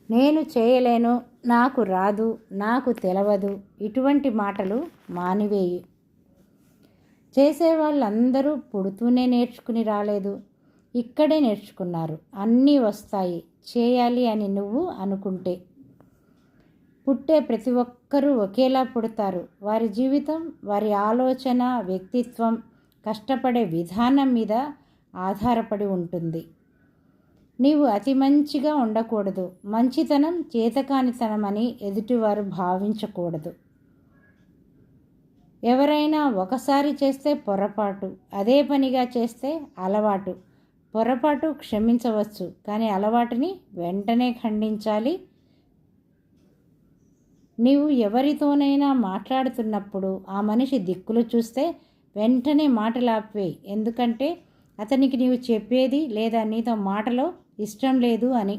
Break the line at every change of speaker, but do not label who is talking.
నేను చేయలేను, నాకు రాదు, నాకు తెలవదు ఇటువంటి మాటలు మానివేయి. చేసేవాళ్ళందరూ పుడుతూనే నేర్చుకుని రాలేదు, ఇక్కడే నేర్చుకున్నారు. అన్నీ వస్తాయి చేయాలి అని నువ్వు అనుకుంటే. పుట్టే ప్రతి ఒక్కరూ ఒకేలా పుడతారు. వారి జీవితం, వారి ఆలోచన, వ్యక్తిత్వం, కష్టపడే విధానం మీద ఆధారపడి ఉంటుంది. నీవు అతి మంచిగా ఉండకూడదు. మంచితనం చేతకానితనం అని ఎదుటివారు భావించకూడదు. ఎవరైనా ఒకసారి చేస్తే పొరపాటు, అదే పనిగా చేస్తే అలవాటు. పొరపాటు క్షమించవచ్చు, కానీ అలవాటుని వెంటనే ఖండించాలి. నీవు ఎవరితోనైనా మాట్లాడుతున్నప్పుడు ఆ మనిషి దిక్కులు చూస్తే వెంటనే మాటలు ఆపేయి. ఎందుకంటే అతనికి నీవు చెప్పేది లేదా నీతో మాటలో ఇష్టం లేదు అని.